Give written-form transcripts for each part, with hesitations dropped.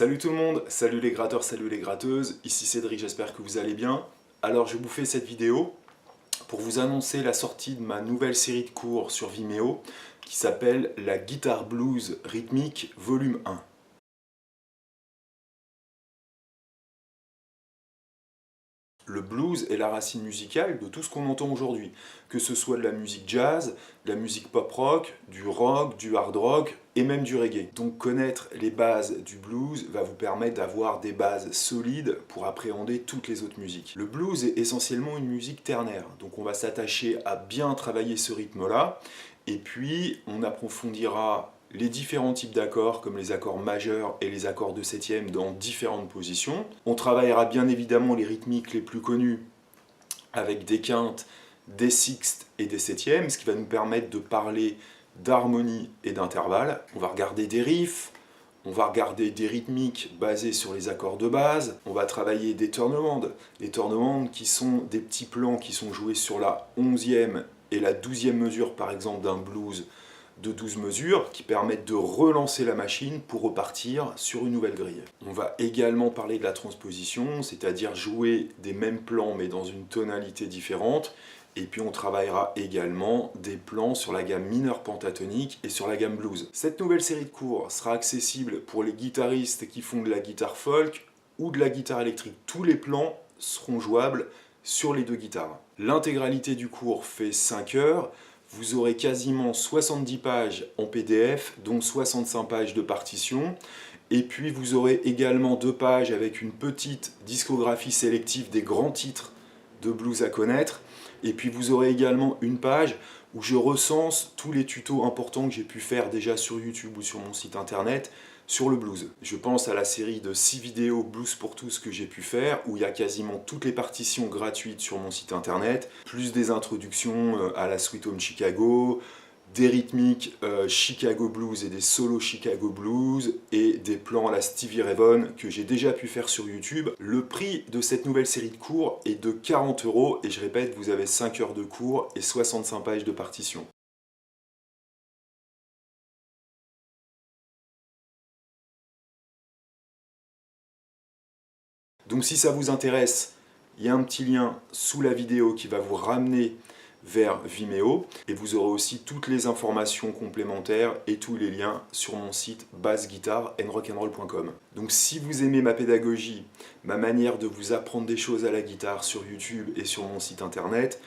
Salut tout le monde, salut les gratteurs, salut les gratteuses, ici Cédric, j'espère que vous allez bien. Alors je vous fais cette vidéo pour vous annoncer la sortie de ma nouvelle série de cours sur Vimeo qui s'appelle la guitare blues rythmique volume 1. Le blues est la racine musicale de tout ce qu'on entend aujourd'hui, que ce soit de la musique jazz, de la musique pop-rock, du rock, du hard rock et même du reggae. Donc connaître les bases du blues va vous permettre d'avoir des bases solides pour appréhender toutes les autres musiques. Le blues est essentiellement une musique ternaire, donc on va s'attacher à bien travailler ce rythme-là, et puis on approfondira les différents types d'accords, comme les accords majeurs et les accords de septième dans différentes positions. On travaillera bien évidemment les rythmiques les plus connues avec des quintes, des sixtes et des septièmes, ce qui va nous permettre de parler d'harmonie et d'intervalle. On va regarder des riffs, on va regarder des rythmiques basées sur les accords de base, on va travailler des turnarounds. Les turnarounds qui sont des petits plans qui sont joués sur la 11e et la 12e mesure par exemple d'un blues de 12 mesures qui permettent de relancer la machine pour repartir sur une nouvelle grille. On va également parler de la transposition, c'est-à-dire jouer des mêmes plans mais dans une tonalité différente. Et puis on travaillera également des plans sur la gamme mineure pentatonique et sur la gamme blues. Cette nouvelle série de cours sera accessible pour les guitaristes qui font de la guitare folk ou de la guitare électrique. Tous les plans seront jouables sur les deux guitares. L'intégralité du cours fait 5 heures. Vous aurez quasiment 70 pages en PDF, dont 65 pages de partition. Et puis vous aurez également 2 pages avec une petite discographie sélective des grands titres de blues à connaître. Et puis vous aurez également une page où je recense tous les tutos importants que j'ai pu faire déjà sur YouTube ou sur mon site internet sur le blues. Je pense à la série de 6 vidéos Blues pour tous que j'ai pu faire, où il y a quasiment toutes les partitions gratuites sur mon site internet, plus des introductions à la Sweet Home Chicago, des rythmiques Chicago Blues et des solos Chicago Blues, et des plans à la Stevie Ray Vaughan que j'ai déjà pu faire sur YouTube. Le prix de cette nouvelle série de cours est de 40 € et je répète, vous avez 5 heures de cours et 65 pages de partition. Donc si ça vous intéresse, il y a un petit lien sous la vidéo qui va vous ramener vers Vimeo, et vous aurez aussi toutes les informations complémentaires et tous les liens sur mon site bassguitareandrock'n'roll.com. Donc si vous aimez ma pédagogie, ma manière de vous apprendre des choses à la guitare sur YouTube et sur mon site internet,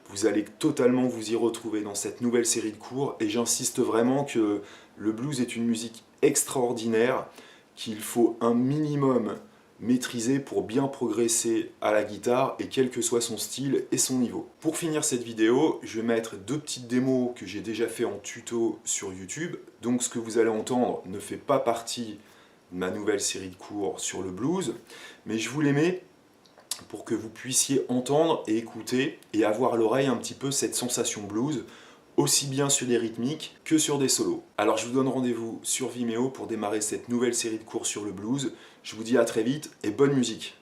vous allez totalement vous y retrouver dans cette nouvelle série de cours, et j'insiste vraiment que le blues est une musique extraordinaire qu'il faut un minimum maîtriser pour bien progresser à la guitare, et quel que soit son style et son niveau. Pour finir cette vidéo, je vais mettre 2 petites démos que j'ai déjà fait en tuto sur YouTube. Donc ce que vous allez entendre ne fait pas partie de ma nouvelle série de cours sur le blues, mais je vous les mets pour que vous puissiez entendre et écouter et avoir à l'oreille un petit peu cette sensation blues, aussi bien sur des rythmiques que sur des solos. Alors je vous donne rendez-vous sur Vimeo pour démarrer cette nouvelle série de cours sur le blues. Je vous dis à très vite et bonne musique!